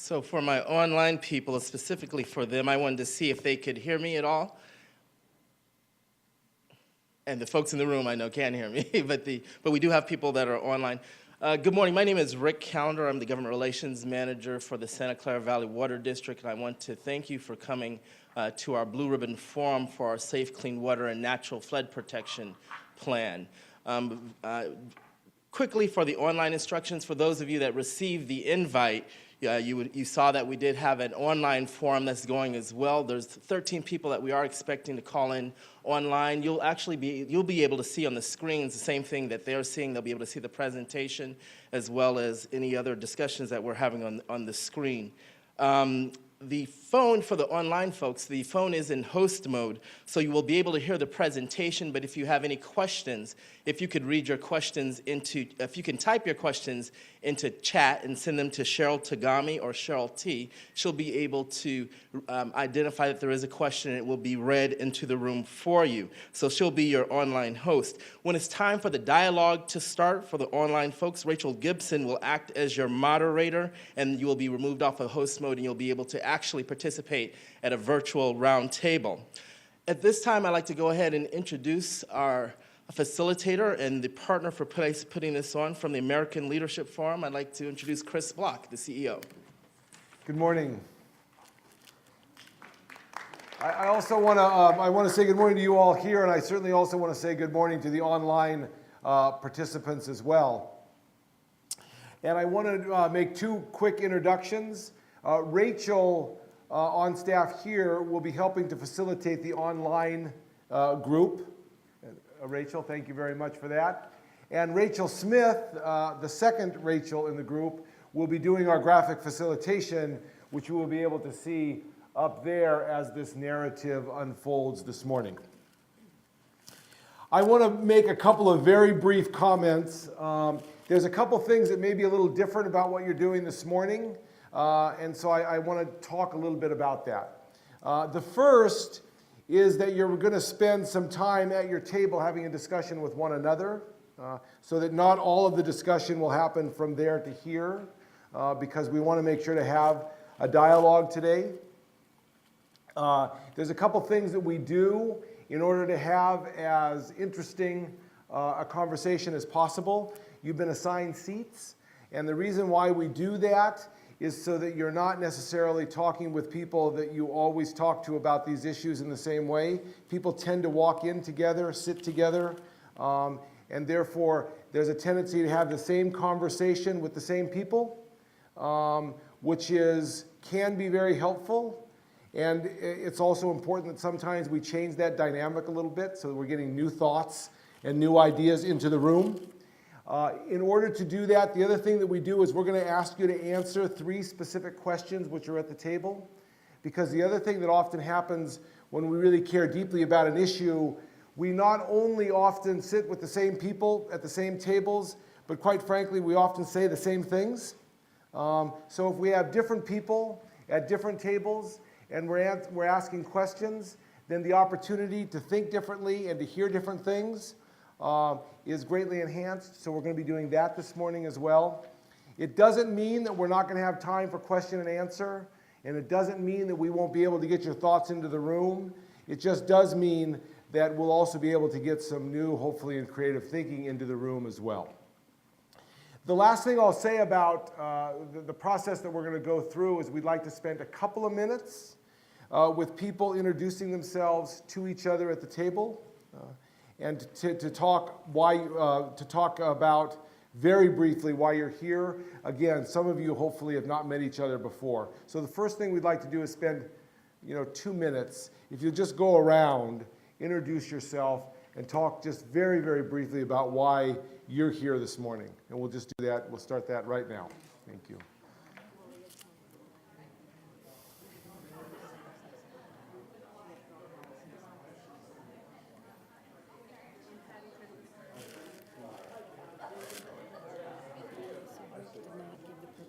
So for my online people, specifically for them, I wanted to see if they could hear me at all. And the folks in the room I know can't hear me, but we do have people that are online. Good morning, my name is Rick Callender. I'm the Government Relations Manager for the Santa Clara Valley Water District, and I want to thank you for coming to our Blue Ribbon Forum for our Safe, Clean Water and Natural Flood Protection Plan. Quickly for the online instructions, for those of you that received the invite, you saw that we did have an online forum that's going as well. There's 13 people that we are expecting to call in online. You'll be able to see on the screens the same thing that they're seeing. They'll be able to see the presentation as well as any other discussions that we're having on the screen. The phone for the online folks, the phone is in host mode, so you will be able to hear the presentation, but if you have any questions, if you could read your questions if you can type your questions into chat and send them to Cheryl Tagami or Cheryl T, she'll be able to identify that there is a question and it will be read into the room for you. So she'll be your online host. When it's time for the dialogue to start for the online folks, Rachel Gibson will act as your moderator, and you will be removed off of host mode and you'll be able to actually participate at a virtual round table. At this time, I'd like to go ahead and introduce our facilitator and the partner for putting this on from the American Leadership Forum. I'd like to introduce Chris Block, the CEO. Good morning. I also want to say good morning to you all here, and I certainly also want to say good morning to the online participants as well. And I want to make two quick introductions. Rachel on staff here will be helping to facilitate the online group. Rachel, thank you very much for that. And Rachel Smith, the second Rachel in the group, will be doing our graphic facilitation, which you will be able to see up there as this narrative unfolds this morning. I want to make a couple of very brief comments. There's a couple things that may be a little different about what you're doing this morning, and so I want to talk a little bit about that. The first is that you're going to spend some time at your table having a discussion with one another, so that not all of the discussion will happen from there to here, because we want to make sure to have a dialogue today. There's a couple things that we do in order to have as interesting a conversation as possible. You've been assigned seats, and the reason why we do that is so that you're not necessarily talking with people that you always talk to about these issues in the same way. People tend to walk in together, sit together, and therefore there's a tendency to have the same conversation with the same people, which can be very helpful. And it's also important that sometimes we change that dynamic a little bit so that we're getting new thoughts and new ideas into the room. In order to do that, the other thing that we do is we're going to ask you to answer 3 specific questions which are at the table. Because the other thing that often happens when we really care deeply about an issue, we not only often sit with the same people at the same tables, but quite frankly, we often say the same things. So if we have different people at different tables and we're asking questions, then the opportunity to think differently and to hear different things is greatly enhanced, so we're going to be doing that this morning as well. It doesn't mean that we're not going to have time for question and answer, and it doesn't mean that we won't be able to get your thoughts into the room. It just does mean that we'll also be able to get some new, hopefully, and creative thinking into the room as well. The last thing I'll say about the process that we're going to go through is we'd like to spend a couple of minutes with people introducing themselves to each other at the table. And to talk about very briefly why you're here. Again, some of you hopefully have not met each other before. So the first thing we'd like to do is spend 2 minutes. If you just go around, introduce yourself, and talk just very, very briefly about why you're here this morning. And we'll just do that. We'll start that right now. Thank you.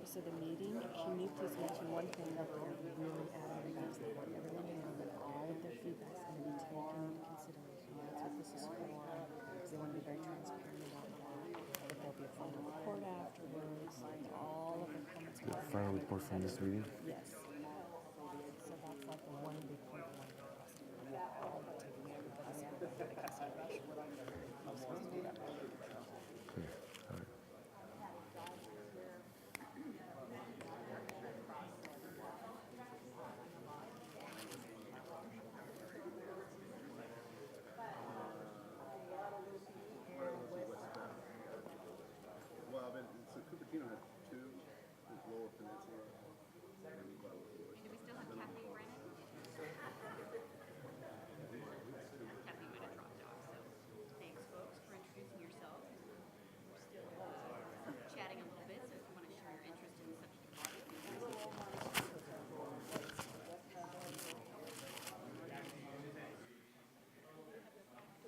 Of the meeting, can you please mention one thing that they're really adamant about is they want everyone to know that all of their feedback is going to be taken into consideration. That's what this is for, because they want to be very transparent about that. That there'll be a final report afterwards, and all of the comments The final report from this meeting. Yes. So that's like the one big point I wanted to press to you. All the taking everybody's feedback into consideration. I'm supposed to do that. Okay. All right. Well, I've been, so Cupertino has two, there's Lower Peninsula. And Do we still have Kathy Brennan? Kathy might have dropped off, so thanks folks for introducing yourselves. We're still chatting a little bit, so if you want to share your interest in the subject of water.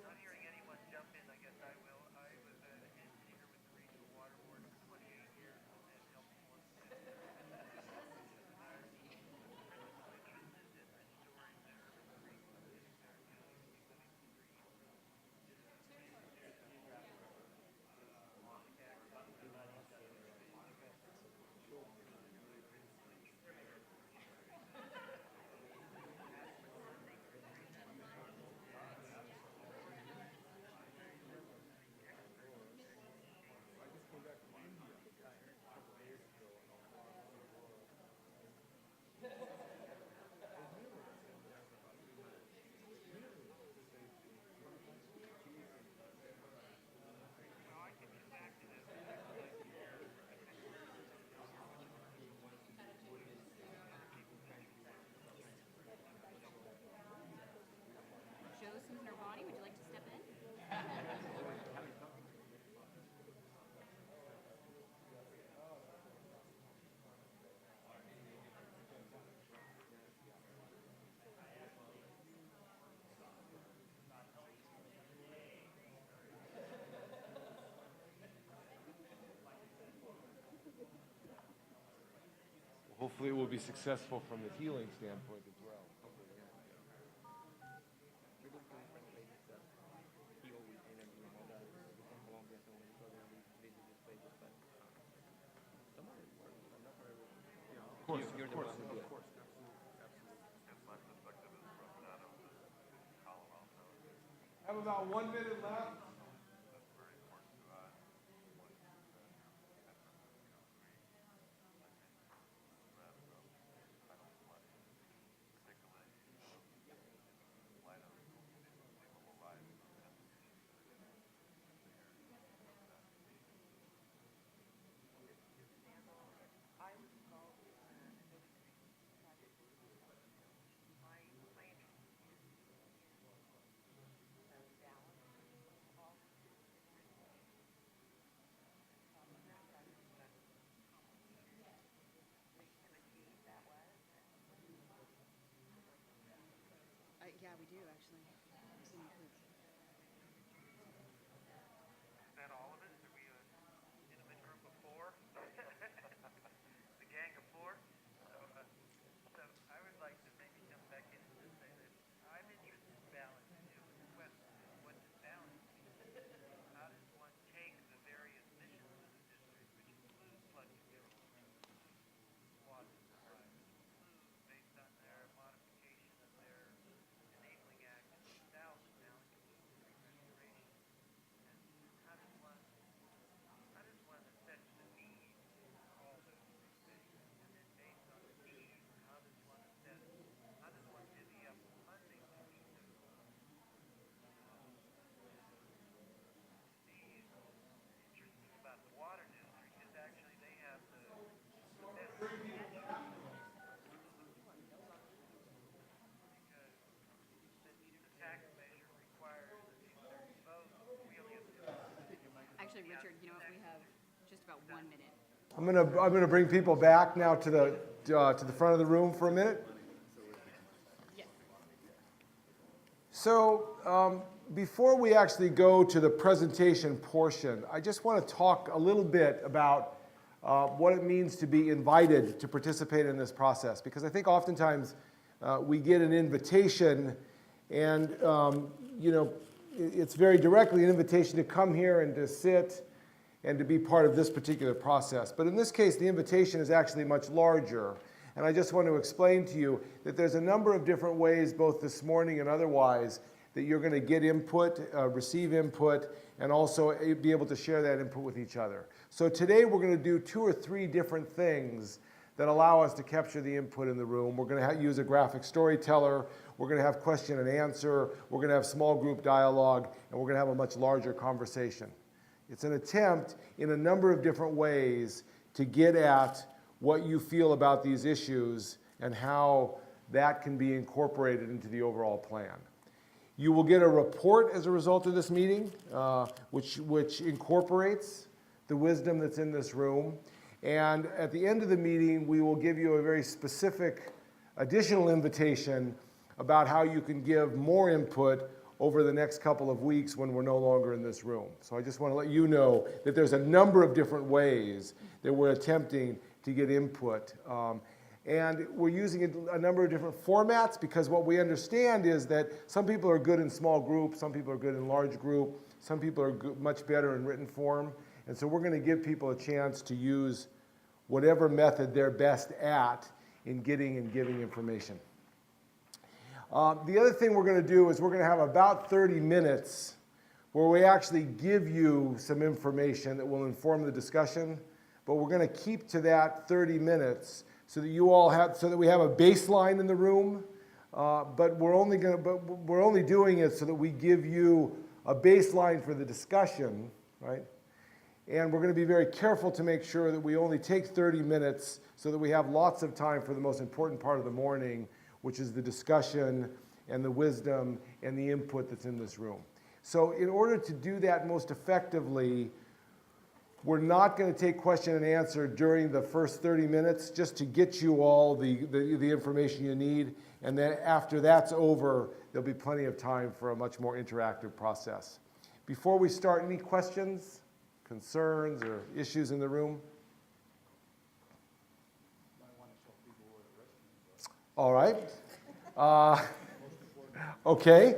Not hearing anyone jump in, I guess I will. I was an engineer with the Regional Water Board for 28 years and helped one. Joseph Nirvani, would you like to step in? Hopefully it will be successful from the healing standpoint as well. Of course, of course. I have about 1 minute left. Yeah, we do actually. Is that all of it? Are we an intimate group of four? The gang of four? So I would like to maybe jump back in and just say that I'm interested in balance too. The question is, what does balance mean? How does one take the various missions of the district, which include flood control, water supply, include based on their modification of their enabling act in 2000 now include tree restoration. And how does one assess the need for all those three things? And then based on the need, how does one divvy up funding to meet those needs? Interesting about the water district is actually they have the best because the tax measure requires a two-thirds vote. We only have two. Actually, Richard, you know what? We have just about 1 minute. I'm gonna bring people back now to the front of the room for a minute. Yes. So before we actually go to the presentation portion, I just want to talk a little bit about what it means to be invited to participate in this process, because I think oftentimes we get an invitation, and you know, it's very directly an invitation to come here and to sit and to be part of this particular process. But in this case, the invitation is actually much larger. And I just want to explain to you that there's a number of different ways, both this morning and otherwise, that you're going to get input, receive input, and also be able to share that input with each other. So today we're going to do 2 or 3 different things that allow us to capture the input in the room. We're going to use a graphic storyteller, we're going to have question and answer, we're going to have small group dialogue, and we're going to have a much larger conversation. It's an attempt in a number of different ways to get at what you feel about these issues and how that can be incorporated into the overall plan. You will get a report as a result of this meeting, which incorporates the wisdom that's in this room. And at the end of the meeting, we will give you a very specific additional invitation about how you can give more input over the next couple of weeks when we're no longer in this room. So I just want to let you know that there's a number of different ways that we're attempting to get input. And we're using a number of different formats because what we understand is that some people are good in small groups, some people are good in large group, some people are much better in written form. And so we're going to give people a chance to use whatever method they're best at in getting and giving information. The other thing we're going to do is we're going to have about 30 minutes where we actually give you some information that will inform the discussion, but we're going to keep to that 30 minutes so that you all have, so that we have a baseline in the room, but we're only doing it so that we give you a baseline for the discussion, right? And we're going to be very careful to make sure that we only take 30 minutes so that we have lots of time for the most important part of the morning, which is the discussion and the wisdom and the input that's in this room. So in order to do that most effectively, we're not going to take question and answer during the first 30 minutes just to get you all the information you need. And then after that's over, there'll be plenty of time for a much more interactive process. Before we start, any questions, concerns, or issues in the room? All right. Okay.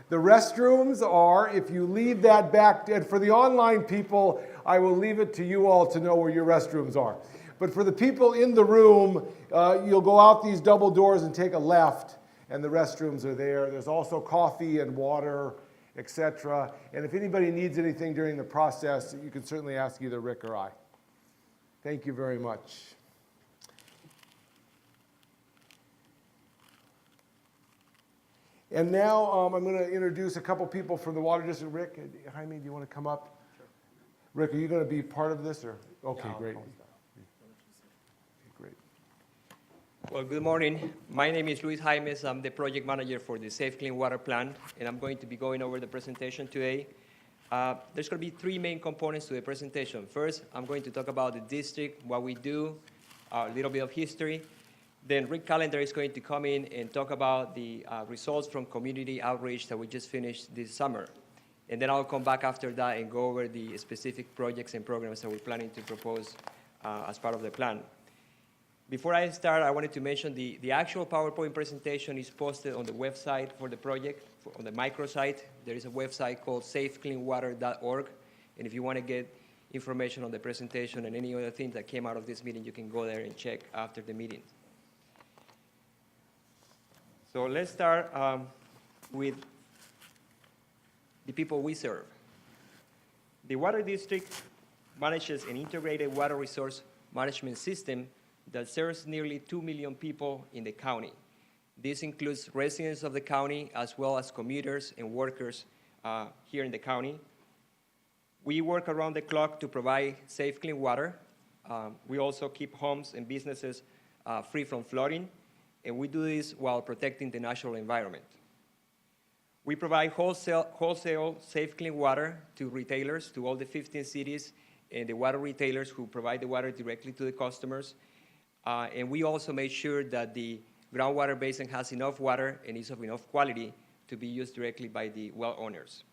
The restrooms are, if you leave that back, and for the online people, I will leave it to you all to know where your restrooms are. But for the people in the room, you'll go out these double doors and take a left, and the restrooms are there. There's also coffee and water, etc. And if anybody needs anything during the process, you can certainly ask either Rick or I. Thank you very much. And now I'm going to introduce a couple people from the Water District. Rick, Jaime, do you want to come up? Sure. Rick, are you going to be part of this? Or okay, yeah, great. Great. Well, good morning. My name is Luis Jaimes. I'm the project manager for the Safe Clean Water Plan, and I'm going to be going over the presentation today. There's going to be 3 main components to the presentation. First, I'm going to talk about the district, what we do, a little bit of history. Then Rick Callender is going to come in and talk about the results from community outreach that we just finished this summer. And then I'll come back after that and go over the specific projects and programs that we're planning to propose as part of the plan. Before I start, I wanted to mention the actual PowerPoint presentation is posted on the website for the project, on the microsite. There is a website called safecleanwater.org. And if you want to get information on the presentation and any other things that came out of this meeting, you can go there and check after the meeting. So let's start with the people we serve. The Water District manages an integrated water resource management system that serves nearly 2 million people in the county. This includes residents of the county as well as commuters and workers here in the county. We work around the clock to provide safe, clean water. We also keep homes and businesses free from flooding. And we do this while protecting the natural environment. We provide wholesale safe, clean water to retailers, to all the 15 cities, and the water retailers who provide the water directly to the customers. And we also make sure that the groundwater basin has enough water and is of enough quality to be used directly by the well owners.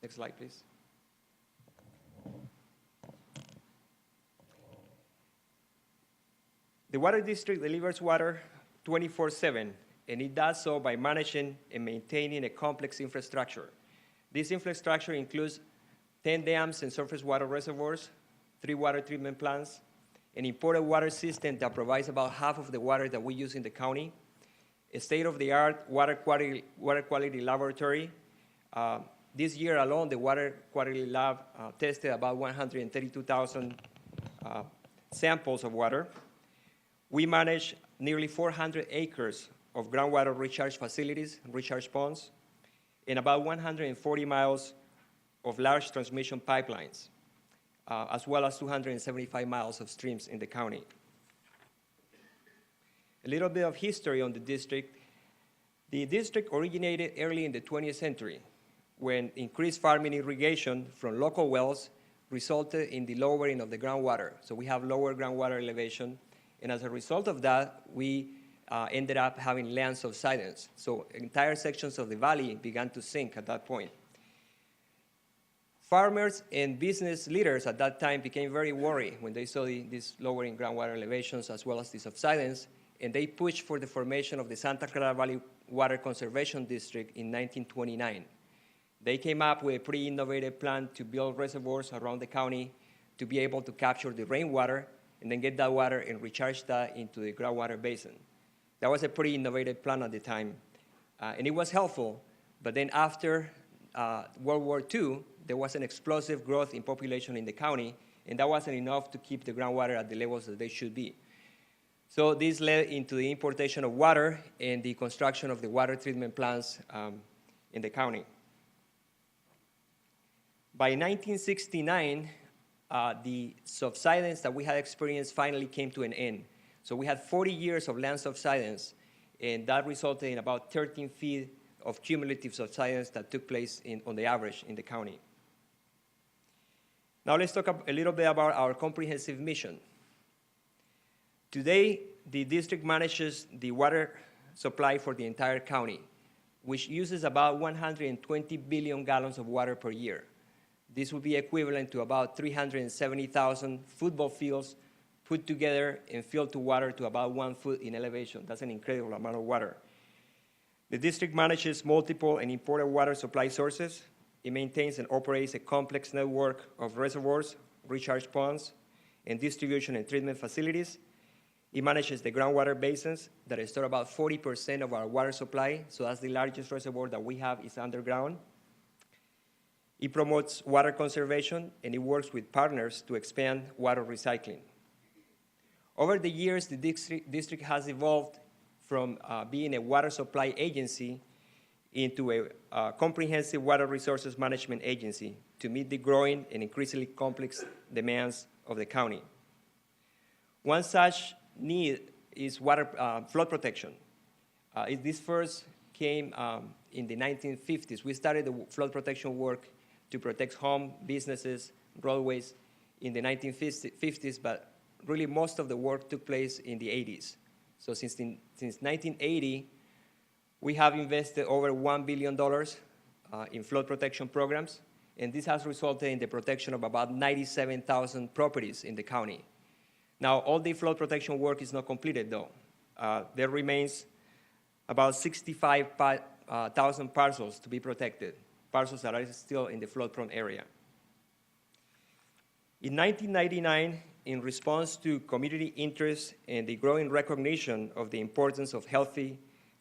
Next slide, please. The Water District delivers water 24/7, and it does so by managing and maintaining a complex infrastructure. This infrastructure includes 10 dams and surface water reservoirs, 3 water treatment plants, an imported water system that provides about half of the water that we use in the county, a state-of-the-art water quality laboratory. This year alone, the water quality lab tested about 132,000 samples of water. We manage nearly 400 acres of groundwater recharge facilities, recharge ponds, and about 140 miles of large transmission pipelines, as well as 275 miles of streams in the county. A little bit of history on the district. The district originated early in the 20th century when increased farming irrigation from local wells resulted in the lowering of the groundwater. So we have lower groundwater elevation, and as a result of that, we ended up having land subsidence. So entire sections of the valley began to sink at that point. Farmers and business leaders at that time became very worried when they saw these lowering groundwater elevations as well as the subsidence, and they pushed for the formation of the Santa Clara Valley Water Conservation District in 1929. They came up with a pretty innovative plan to build reservoirs around the county to be able to capture the rainwater and then get that water and recharge that into the groundwater basin. That was a pretty innovative plan at the time, and it was helpful. But then after World War II, there was an explosive growth in population in the county, and that wasn't enough to keep the groundwater at the levels that they should be. So this led into the importation of water and the construction of the water treatment plants in the county. By 1969, the subsidence that we had experienced finally came to an end. So we had 40 years of land subsidence, and that resulted in about 13 feet of cumulative subsidence that took place on the average in the county. Now let's talk a little bit about our comprehensive mission. Today, the district manages the water supply for the entire county, which uses about 120 billion gallons of water per year. This would be equivalent to about 370,000 football fields put together and filled to water to about 1 foot in elevation. That's an incredible amount of water. The district manages multiple and imported water supply sources. It maintains and operates a complex network of reservoirs, recharge ponds, and distribution and treatment facilities. It manages the groundwater basins that store about 40% of our water supply, so that's the largest reservoir that we have is underground. It promotes water conservation, and it works with partners to expand water recycling. Over the years, the district has evolved from being a water supply agency into a comprehensive water resources management agency to meet the growing and increasingly complex demands of the county. One such need is flood protection. This first came in the 1950s. We started the flood protection work to protect home, businesses, roadways in the 1950s, but really most of the work took place in the 80s. So since 1980, we have invested over $1 billion in flood protection programs, and this has resulted in the protection of about 97,000 properties in the county. Now, all the flood protection work is not completed, though. There remains about 65,000 parcels to be protected, parcels that are still in the flood-prone area. In 1999, in response to community interest and the growing recognition of the importance of healthy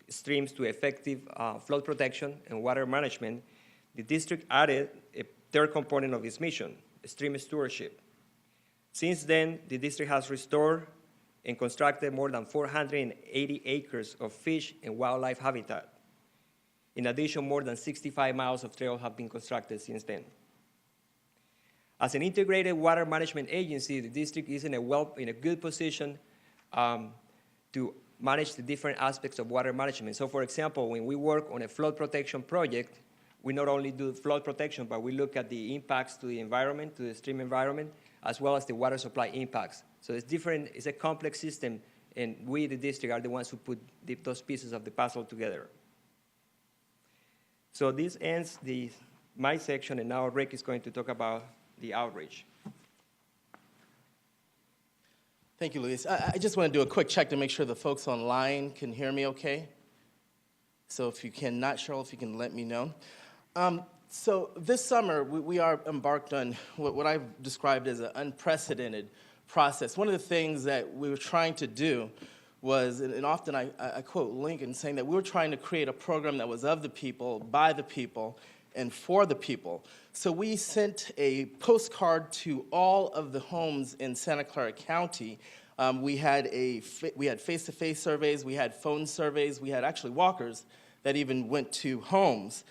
streams to effective flood protection and water management, the district added a third component of its mission, stream stewardship. Since then, the district has restored and constructed more than 480 acres of fish and wildlife habitat. In addition, more than 65 miles of trail have been constructed since then. As an integrated water management agency, the district is in a good position to manage the different aspects of water management. So for example, when we work on a flood protection project, we not only do flood protection, but we look at the impacts to the environment, to the stream environment, as well as the water supply impacts. So it's a complex system, and we, the district, are the ones who put those pieces of the puzzle together. So this ends my section, and now Rick is going to talk about the outreach. Thank you, Luis. I just want to do a quick check to make sure the folks online can hear me okay. So if you cannot, Cheryl, if you can let me know. So this summer, we are embarked on what I've described as an unprecedented process. One of the things that we were trying to do was, and often I quote Lincoln saying that we were trying to create a program that was of the people, by the people, and for the people. So we sent a postcard to all of the homes in Santa Clara County. We had face-to-face surveys, we had phone surveys, we had actually walkers that even went to homes.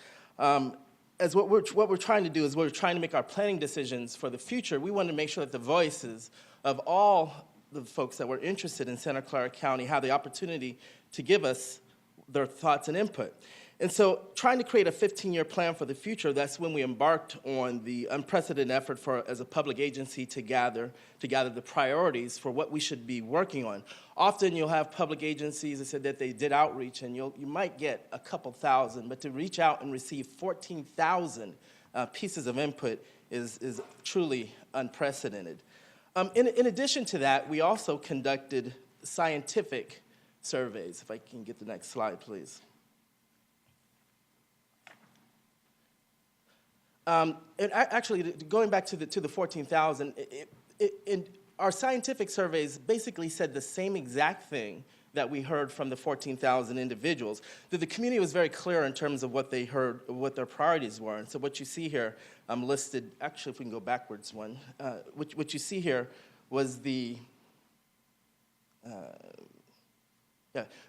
As what we're trying to do is we're trying to make our planning decisions for the future. We want to make sure that the voices of all the folks that were interested in Santa Clara County have the opportunity to give us their thoughts and input. And so trying to create a 15-year plan for the future, that's when we embarked on the unprecedented effort as a public agency to gather the priorities for what we should be working on. Often you'll have public agencies that said that they did outreach, and you might get a couple thousand, but to reach out and receive 14,000 pieces of input is truly unprecedented. In addition to that, we also conducted scientific surveys. If I can get the next slide, please. And actually, going back to the 14,000, our scientific surveys basically said the same exact thing that we heard from the 14,000 individuals. The community was very clear in terms of what they heard, what their priorities were. And so what you see here listed, actually if we can go backwards one, what you see here was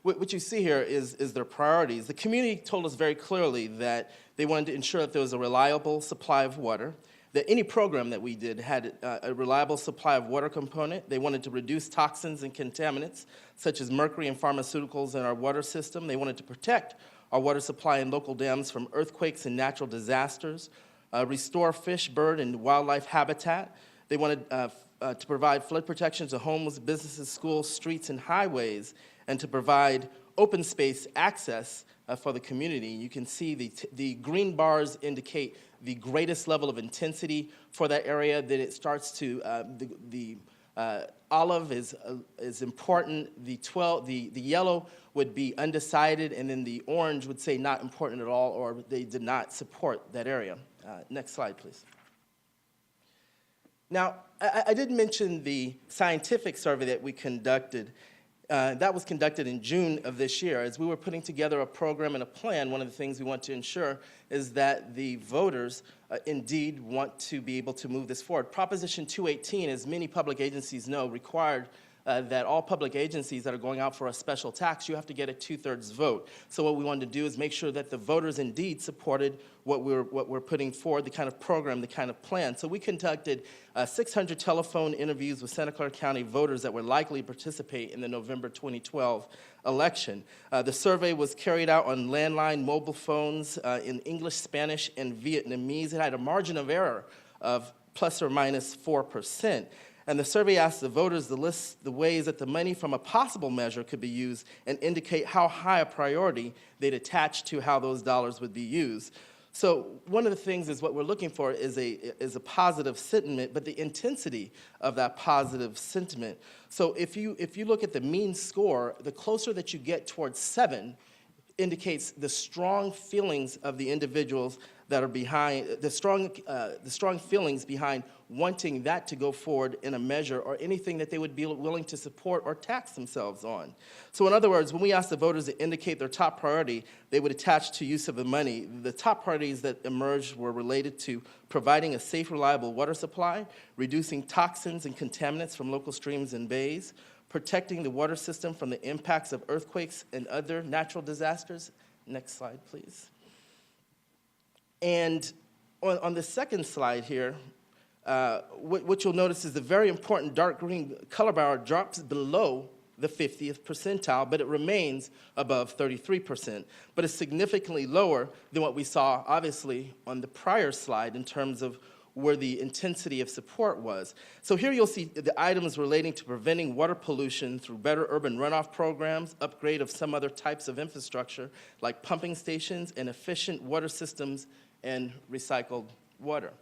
what you see here is their priorities. The community told us very clearly that they wanted to ensure that there was a reliable supply of water, that any program that we did had a reliable supply of water component. They wanted to reduce toxins and contaminants, such as mercury and pharmaceuticals in our water system. They wanted to protect our water supply and local dams from earthquakes and natural disasters, restore fish, bird, and wildlife habitat. They wanted to provide flood protection to homes, businesses, schools, streets, and highways, and to provide open space access for the community. You can see the green bars indicate the greatest level of intensity for that area. Then it starts to, the olive is important, the yellow would be undecided, and then the orange would say not important at all, or they did not support that area. Next slide, please. Now, I did mention the scientific survey that we conducted. That was conducted in June of this year. As we were putting together a program and a plan, one of the things we want to ensure is that the voters indeed want to be able to move this forward. Proposition 218, as many public agencies know, required that all public agencies that are going out for a special tax, you have to get a 2/3 vote. So what we wanted to do is make sure that the voters indeed supported what we're putting forward, the kind of program, the kind of plan. So we conducted 600 telephone interviews with Santa Clara County voters that were likely to participate in the November 2012 election. The survey was carried out on landline mobile phones in English, Spanish, and Vietnamese. It had a margin of error of plus or minus 4%. And the survey asked the voters to list the ways that the money from a possible measure could be used and indicate how high a priority they'd attach to how those dollars would be used. So one of the things is what we're looking for is a positive sentiment, but the intensity of that positive sentiment. So if you look at the mean score, the closer that you get towards 7 indicates the strong feelings of the individuals that are behind, the strong feelings behind wanting that to go forward in a measure or anything that they would be willing to support or tax themselves on. So in other words, when we ask the voters to indicate their top priority, they would attach to use of the money. The top priorities that emerged were related to providing a safe, reliable water supply, reducing toxins and contaminants from local streams and bays, protecting the water system from the impacts of earthquakes and other natural disasters. Next slide, please. And on the second slide here, what you'll notice is the very important dark green color bar drops below the 50th percentile, but it remains above 33%. But it's significantly lower than what we saw, obviously, on the prior slide in terms of where the intensity of support was. So here you'll see the items relating to preventing water pollution through better urban runoff programs, upgrade of some other types of infrastructure like pumping stations and efficient water systems and recycled water.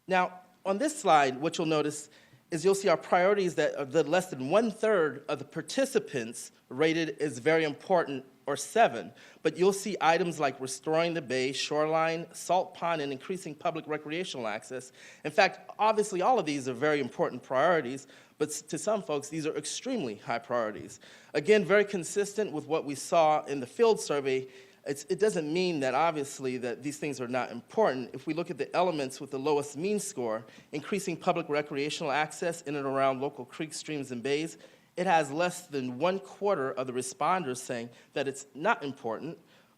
Now, on this slide, what you'll notice is you'll see our priorities that less than 1/3 of the participants rated as very important or 7, but you'll see items like restoring the bay, shoreline, salt pond, and increasing public recreational access. In fact, obviously, all of these are very important priorities, but to some folks, these are extremely high priorities. Again, very consistent with what we saw in the field survey. It doesn't mean that, obviously, that these things are not important. If we look at the elements with the lowest mean score, increasing public recreational access in and around local creeks, streams, and bays, it has less than 1/4 of the responders saying that it's not important,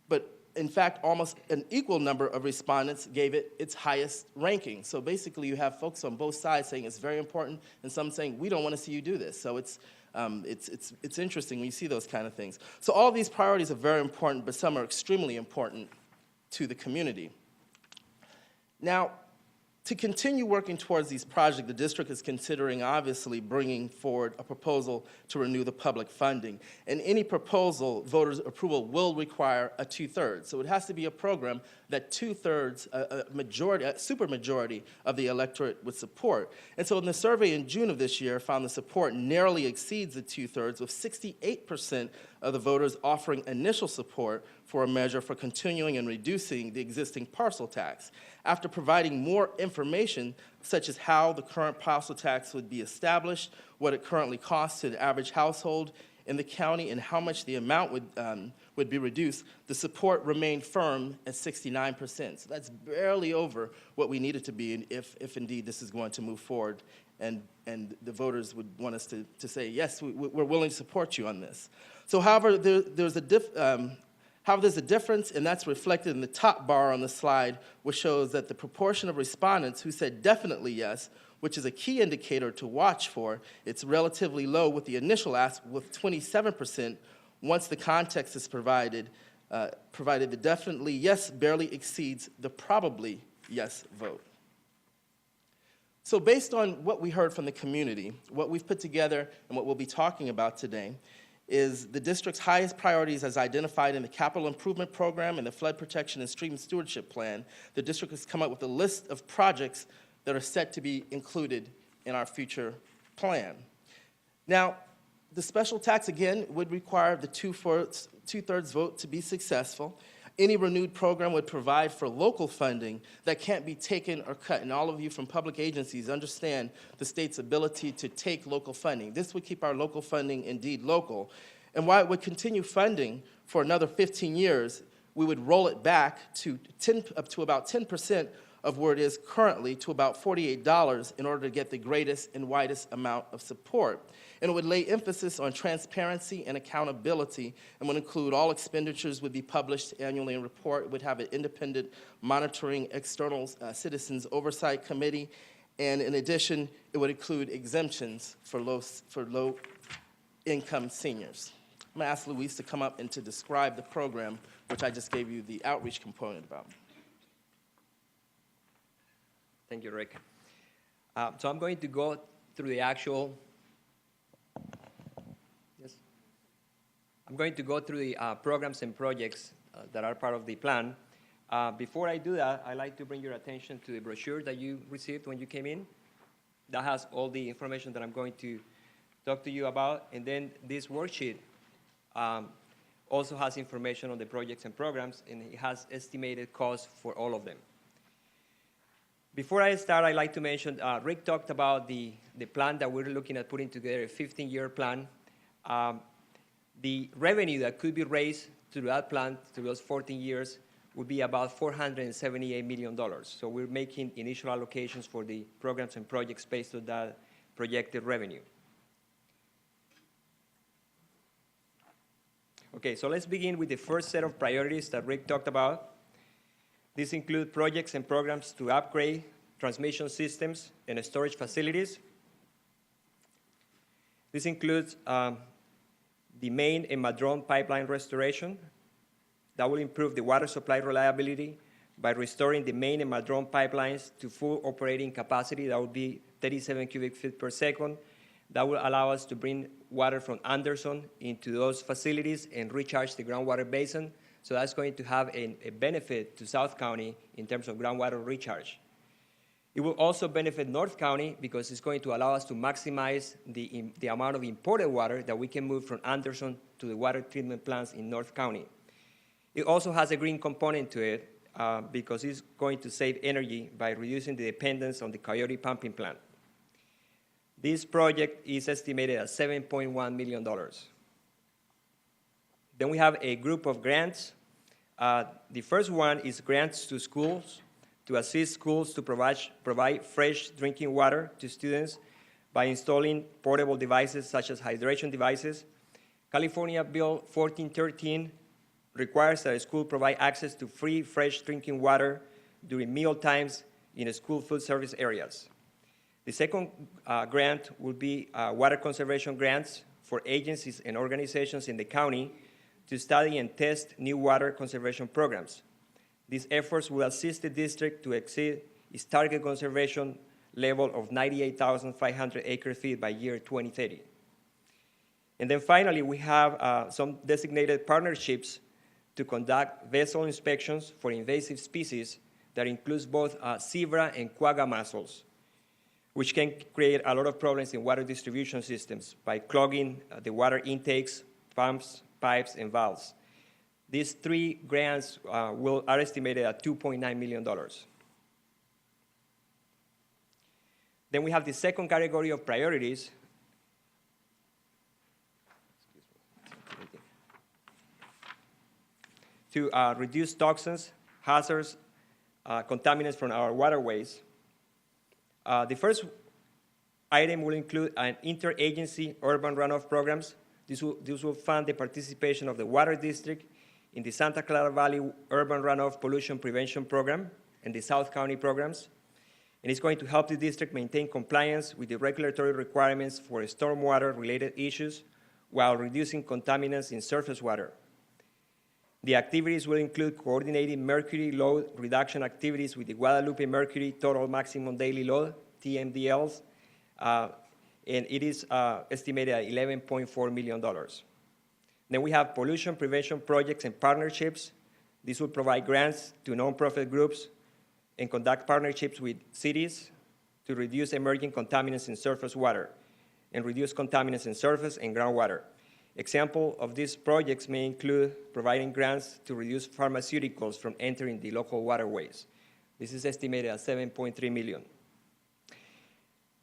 but in fact, almost an equal number of respondents gave it its highest ranking. So basically, you have folks on both sides saying it's very important, and some saying, we don't want to see you do this. So it's interesting when you see those kind of things. So all of these priorities are very important, but some are extremely important to the community. Now, to continue working towards these projects, the district is considering, obviously, bringing forward a proposal to renew the public funding. And any proposal, voters' approval will require a 2/3. So it has to be a program that 2/3, a supermajority of the electorate would support. And so in the survey in June of this year found the support narrowly exceeds the 2/3, with 68% of the voters offering initial support for a measure for continuing and reducing the existing parcel tax. After providing more information, such as how the current parcel tax would be established, what it currently costs to the average household in the county, and how much the amount would be reduced, the support remained firm at 69%. So that's barely over what we need it to be if indeed this is going to move forward, and the voters would want us to say, yes, we're willing to support you on this. So however, there's a difference, and that's reflected in the top bar on the slide, which shows that the proportion of respondents who said definitely yes, which is a key indicator to watch for, it's relatively low with the initial ask, with 27%. Once the context is provided, the definitely yes barely exceeds the probably yes vote. So based on what we heard from the community, what we've put together and what we'll be talking about today is the district's highest priorities as identified in the Capital Improvement Program and the Flood Protection and Stream Stewardship Plan. The district has come up with a list of projects that are set to be included in our future plan. Now, the special tax, again, would require the 2/3 vote to be successful. Any renewed program would provide for local funding that can't be taken or cut. And all of you from public agencies understand the state's ability to take local funding. This would keep our local funding indeed local. And while it would continue funding for another 15 years, we would roll it back up to about 10% of where it is currently, to about $48, in order to get the greatest and widest amount of support. And it would lay emphasis on transparency and accountability, and would include all expenditures would be published annually in report. It would have an independent monitoring external citizens oversight committee, and in addition, it would include exemptions for low-income seniors. I'm going to ask Luis to come up and to describe the program, which I just gave you the outreach component about. Thank you, Rick. So I'm going to go through the actual, I'm going to go through the programs and projects that are part of the plan. Before I do that, I'd like to bring your attention to the brochure that you received when you came in. That has all the information that I'm going to talk to you about. And then this worksheet also has information on the projects and programs, and it has estimated costs for all of them. Before I start, I'd like to mention, Rick talked about the plan that we're looking at putting together, a 15-year plan. The revenue that could be raised through that plan, through those 14 years, would be about $478 million. So we're making initial allocations for the programs and projects based on that projected revenue. Okay, so let's begin with the first set of priorities that Rick talked about. These include projects and programs to upgrade transmission systems and storage facilities. This includes the Main and Madrone pipeline restoration. That will improve the water supply reliability by restoring the Main and Madrone pipelines to full operating capacity. That would be 37 cubic feet per second. That will allow us to bring water from Anderson into those facilities and recharge the groundwater basin. So that's going to have a benefit to South County in terms of groundwater recharge. It will also benefit North County because it's going to allow us to maximize the amount of imported water that we can move from Anderson to the water treatment plants in North County. It also has a green component to it because it's going to save energy by reducing the dependence on the Coyote pumping plant. This project is estimated at $7.1 million. Then we have a group of grants. The first one is grants to schools to assist schools to provide fresh drinking water to students by installing portable devices such as hydration devices. California Bill 1413 requires that a school provide access to free fresh drinking water during meal times in school food service areas. The second grant will be water conservation grants for agencies and organizations in the county to study and test new water conservation programs. These efforts will assist the district to exceed its target conservation level of 98,500 acre-feet by year 2030. And then finally, we have some designated partnerships to conduct vessel inspections for invasive species that includes both zebra and quagga mussels, which can create a lot of problems in water distribution systems by clogging the water intakes, pumps, pipes, and valves. These three grants are estimated at $2.9 million. Then we have the second category of priorities. To reduce toxins, hazards, contaminants from our waterways. The first item will include an interagency urban runoff programs. This will fund the participation of the Water District in the Santa Clara Valley Urban Runoff Pollution Prevention Program and the South County programs. And it's going to help the district maintain compliance with the regulatory requirements for stormwater-related issues while reducing contaminants in surface water. The activities will include coordinating mercury load reduction activities with the Guadalupe Mercury Total Maximum Daily Load, TMDLs, and it is estimated at $11.4 million. Then we have pollution prevention projects and partnerships. This will provide grants to nonprofit groups and conduct partnerships with cities to reduce emerging contaminants in surface water and reduce contaminants in surface and groundwater. Example of these projects may include providing grants to reduce pharmaceuticals from entering the local waterways. This is estimated at $7.3 million.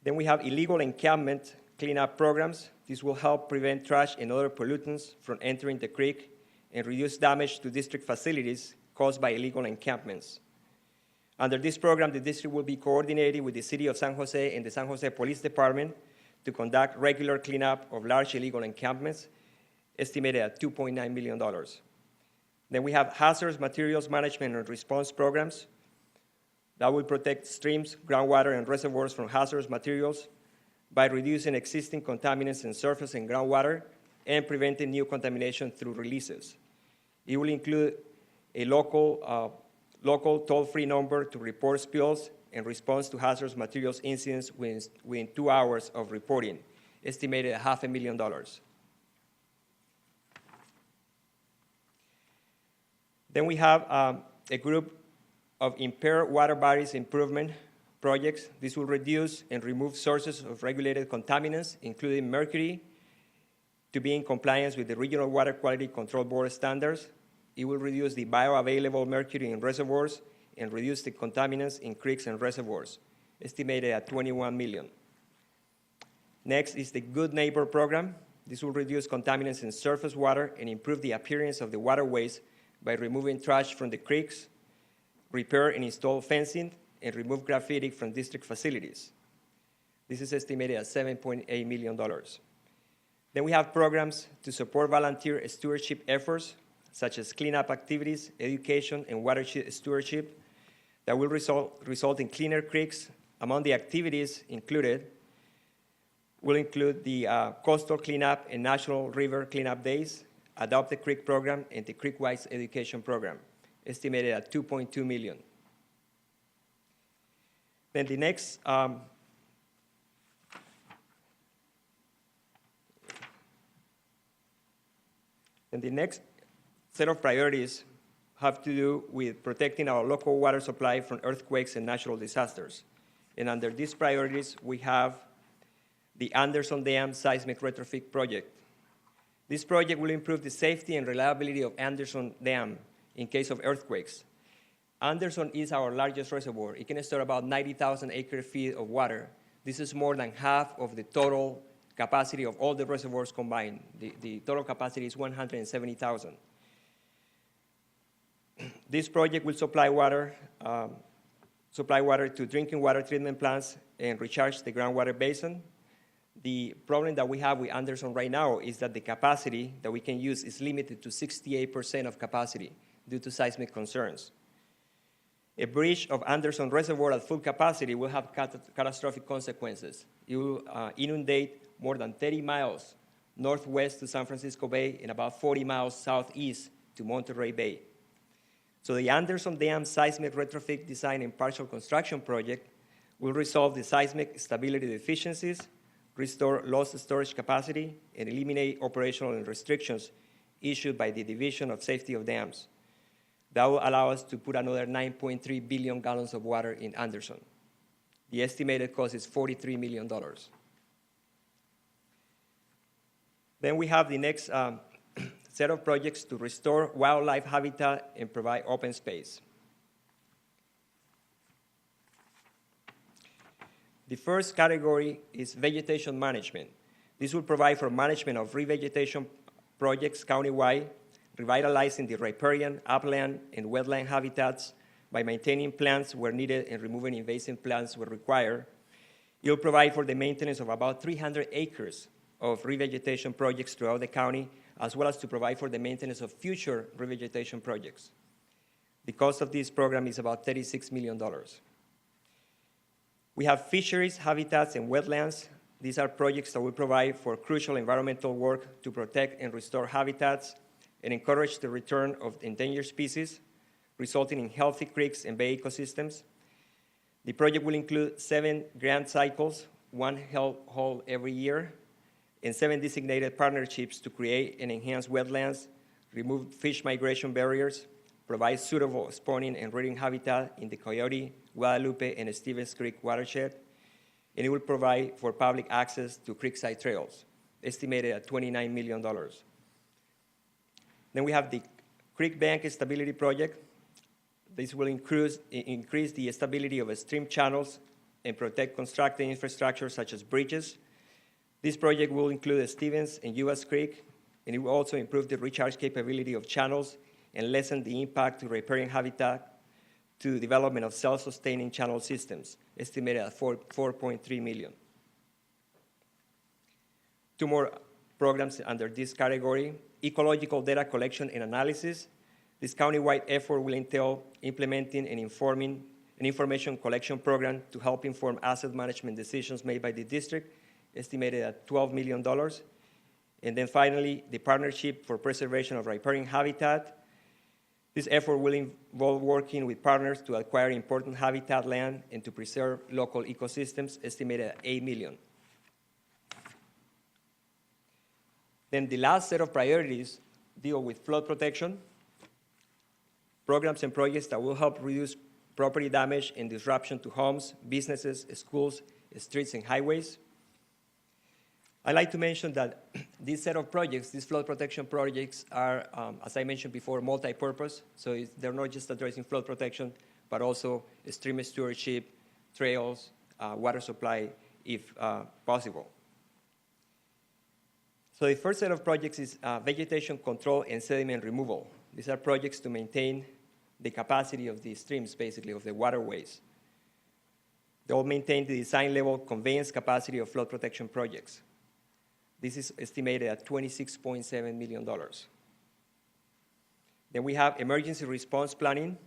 Then we have illegal encampment cleanup programs. This will help prevent trash and other pollutants from entering the creek and reduce damage to district facilities caused by illegal encampments. Under this program, the district will be coordinating with the City of San Jose and the San Jose Police Department to conduct regular cleanup of large illegal encampments, estimated at $2.9 million. Then we have hazardous materials management and response programs that will protect streams, groundwater, and reservoirs from hazardous materials by reducing existing contaminants in surface and groundwater and preventing new contamination through releases. It will include a local toll-free number to report spills and response to hazardous materials incidents within 2 hours of reporting, estimated at $500,000. Then we have a group of impaired water bodies improvement projects. This will reduce and remove sources of regulated contaminants, including mercury, to be in compliance with the Regional Water Quality Control Board standards. It will reduce the bioavailable mercury in reservoirs and reduce the contaminants in creeks and reservoirs, estimated at $21 million. Next is the Good Neighbor program. This will reduce contaminants in surface water and improve the appearance of the waterways by removing trash from the creeks, repair and install fencing, and remove graffiti from district facilities. This is estimated at $7.8 million. Then we have programs to support volunteer stewardship efforts, such as cleanup activities, education, and watershed stewardship that will result in cleaner creeks. Among the activities included will include the coastal cleanup and National River Cleanup Days, Adopt the Creek program, and the Creekwise Education program, estimated at $2.2 million. Then the next set of priorities have to do with protecting our local water supply from earthquakes and natural disasters. And under these priorities, we have the Anderson Dam seismic retrofit project. This project will improve the safety and reliability of Anderson Dam in case of earthquakes. Anderson is our largest reservoir. It can store about 90,000 acre-feet of water. This is more than half of the total capacity of all the reservoirs combined. The total capacity is 170,000. This project will supply water to drinking water treatment plants and recharge the groundwater basin. The problem that we have with Anderson right now is that the capacity that we can use is limited to 68% of capacity due to seismic concerns. A breach of Anderson Reservoir at full capacity will have catastrophic consequences. It will inundate more than 30 miles northwest to San Francisco Bay and about 40 miles southeast to Monterey Bay. So the Anderson Dam seismic retrofit design and partial construction project will resolve the seismic stability deficiencies, restore lost storage capacity, and eliminate operational restrictions issued by the Division of Safety of Dams. That will allow us to put another 9.3 billion gallons of water in Anderson. The estimated cost is $43 million. Then we have the next set of projects to restore wildlife habitat and provide open space. The first category is vegetation management. This will provide for management of revegetation projects countywide, revitalizing the riparian, upland, and wetland habitats by maintaining plants where needed and removing invasive plants where required. It will provide for the maintenance of about 300 acres of revegetation projects throughout the county, as well as to provide for the maintenance of future revegetation projects. The cost of this program is about $36 million. We have fisheries, habitats, and wetlands. These are projects that will provide for crucial environmental work to protect and restore habitats and encourage the return of endangered species, resulting in healthy creeks and bay ecosystems. The project will include 7 grant cycles, 1 held every year, and 7 designated partnerships to create and enhance wetlands, remove fish migration barriers, provide suitable spawning and breeding habitat in the Coyote, Guadalupe, and Stevens Creek watershed, and it will provide for public access to creekside trails, estimated at $29 million. Then we have the Creek Bank Stability Project. This will increase the stability of stream channels and protect constructed infrastructure such as bridges. This project will include Stevens and U.S. Creek, and it will also improve the recharge capability of channels and lessen the impact to riparian habitat to development of self-sustaining channel systems, estimated at $4.3 million. 2 more programs under this category: ecological data collection and analysis. This countywide effort will entail implementing and informing an information collection program to help inform asset management decisions made by the district, estimated at $12 million. And then finally, the Partnership for Preservation of Riparian Habitat. This effort will involve working with partners to acquire important habitat land and to preserve local ecosystems, estimated at $8 million. Then the last set of priorities deal with flood protection, programs and projects that will help reduce property damage and disruption to homes, businesses, schools, streets, and highways. I'd like to mention that this set of projects, these flood protection projects, are, as I mentioned before, multi-purpose. So they're not just addressing flood protection, but also stream stewardship, trails, water supply, if possible. So the first set of projects is vegetation control and sediment removal. These are projects to maintain the capacity of the streams, basically, of the waterways. They will maintain the design-level conveyance capacity of flood protection projects. This is estimated at $26.7 million. Then we have emergency response planning,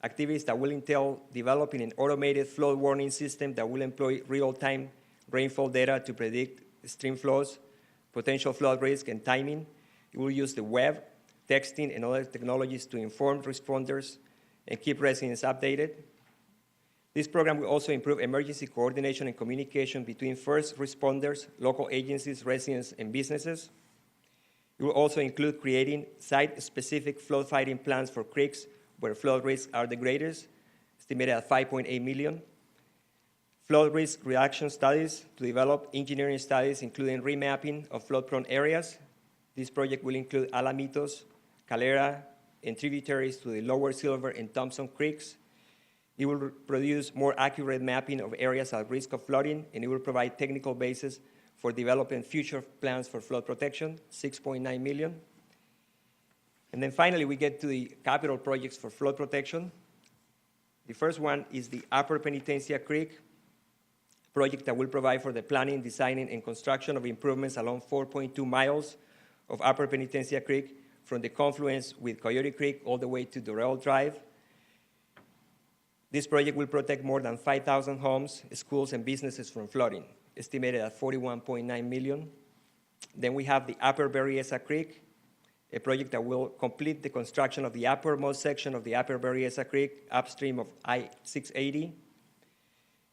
activities that will entail developing an automated flood warning system that will employ real-time rainfall data to predict stream flows, potential flood risk, and timing. It will use the web, texting, and other technologies to inform responders and keep residents updated. This program will also improve emergency coordination and communication between first responders, local agencies, residents, and businesses. It will also include creating site-specific flood fighting plans for creeks where flood risks are the greatest, estimated at $5.8 million. flood risk reduction studies to develop engineering studies, including remapping of flood-prone areas. This project will include Alamitos, Calera, and tributaries to the Lower Silver and Thompson Creeks. It will produce more accurate mapping of areas at risk of flooding, and it will provide technical basis for developing future plans for flood protection, $6.9 million. And then finally, we get to the capital projects for flood protection. The first one is the Upper Penitencia Creek project that will provide for the planning, designing, and construction of improvements along 4.2 miles of Upper Penitencia Creek from the confluence with Coyote Creek all the way to Dorel Drive. This project will protect more than 5,000 homes, schools, and businesses from flooding, estimated at $41.9 million. Then we have the Upper Berryessa Creek, a project that will complete the construction of the uppermost section of the Upper Berryessa Creek upstream of I-680.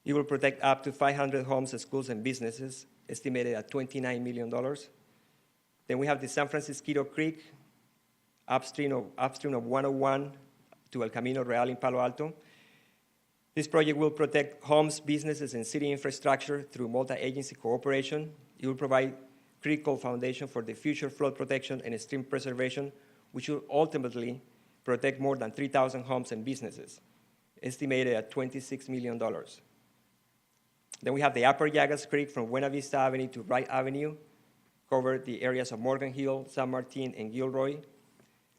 It will protect up to 500 homes, schools, and businesses, estimated at $29 million. Then we have the San Francisco Creek, upstream of 101 to El Camino Real in Palo Alto. This project will protect homes, businesses, and city infrastructure through multi-agency cooperation. It will provide critical foundation for the future flood protection and stream preservation, which will ultimately protect more than 3,000 homes and businesses, estimated at $26 million. Then we have the Upper Llagas Creek from Buena Vista Avenue to Wright Avenue, cover the areas of Morgan Hill, San Martin, and Gilroy.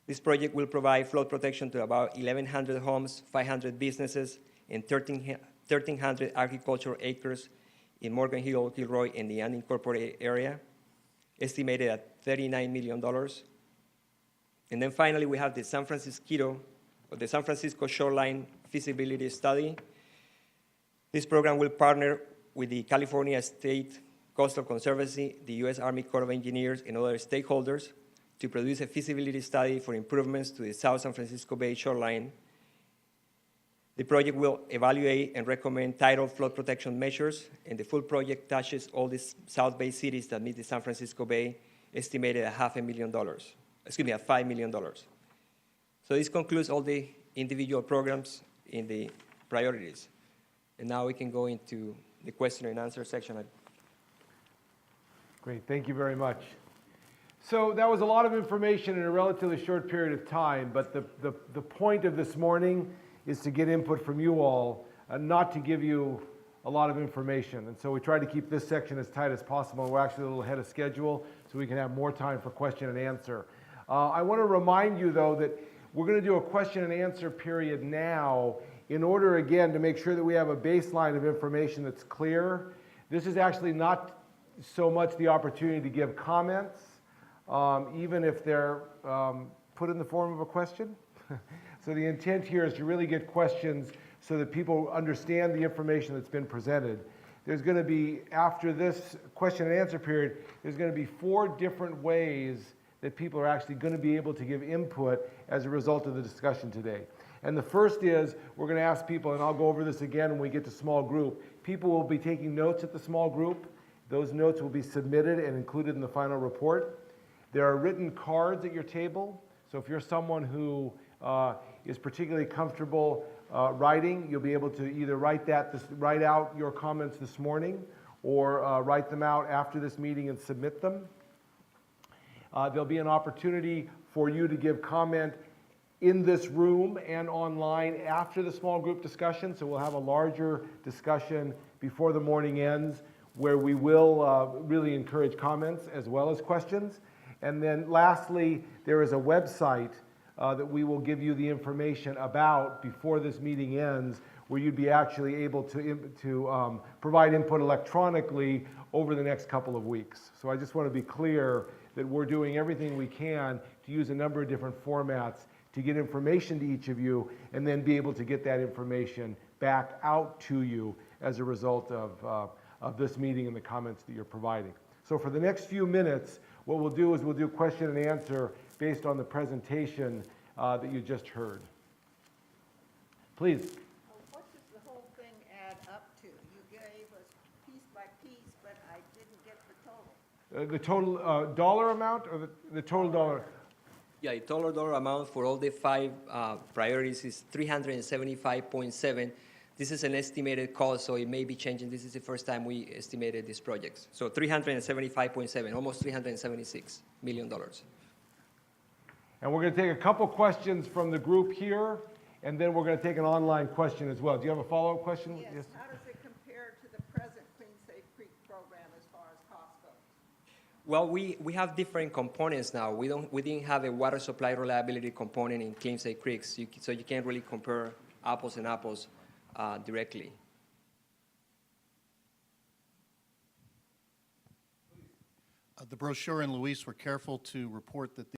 This project will provide flood protection to about 1,100 homes, 500 businesses, and 1,300 agricultural acres in Morgan Hill, Gilroy, and the unincorporated area, estimated at $39 million. And then finally, we have the San Francisco Shoreline Feasibility Study. This program will partner with the California State Coastal Conservancy, the U.S. Army Corps of Engineers, and other stakeholders to produce a feasibility study for improvements to the South San Francisco Bay shoreline. The project will evaluate and recommend tidal flood protection measures, and the full project touches all the South Bay cities that meet the San Francisco Bay, estimated at $5 million. So this concludes all the individual programs in the priorities. And now we can go into the question and answer section. Great, thank you very much. So that was a lot of information in a relatively short period of time, but the point of this morning is to get input from you all, not to give you a lot of information. And so we tried to keep this section as tight as possible. We're actually a little ahead of schedule, so we can have more time for question and answer. I want to remind you, though, that we're going to do a question and answer period now in order, again, to make sure that we have a baseline of information that's clear. This is actually not so much the opportunity to give comments, even if they're put in the form of a question. So the intent here is to really get questions so that people understand the information that's been presented. There's going to be, after this question and answer period, there's going to be 4 different ways that people are actually going to be able to give input as a result of the discussion today. And the first is, we're going to ask people, and I'll go over this again when we get to small group, people will be taking notes at the small group. Those notes will be submitted and included in the final report. There are written cards at your table, so if you're someone who is particularly comfortable writing, you'll be able to either write out your comments this morning or write them out after this meeting and submit them. There'll be an opportunity for you to give comment in this room and online after the small group discussion, so we'll have a larger discussion before the morning ends where we will really encourage comments as well as questions. And then lastly, there is a website that we will give you the information about before this meeting ends, where you'd be actually able to provide input electronically over the next couple of weeks. So I just want to be clear that we're doing everything we can to use a number of different formats to get information to each of you and then be able to get that information back out to you as a result of this meeting and the comments that you're providing. So for the next few minutes, what we'll do is we'll do question and answer based on the presentation that you just heard. Please. What does the whole thing add up to? You gave us piece by piece, but I didn't get the total. The total dollar amount or the total dollar? Yeah, the total dollar amount for all the 5 priorities is $375.7. This is an estimated cost, so it may be changing. This is the first time we estimated these projects. So 375.7, almost $376 million. And we're going to take a couple questions from the group here, and then we're going to take an online question as well. Do you have a follow-up question? Yes, how does it compare to the present Clean Safe Creek program as far as cost goes? Well, we have different components now. We didn't have a water supply reliability component in Clean Safe Creeks, so you can't really compare apples and apples directly. The brochure and Luis were careful to report that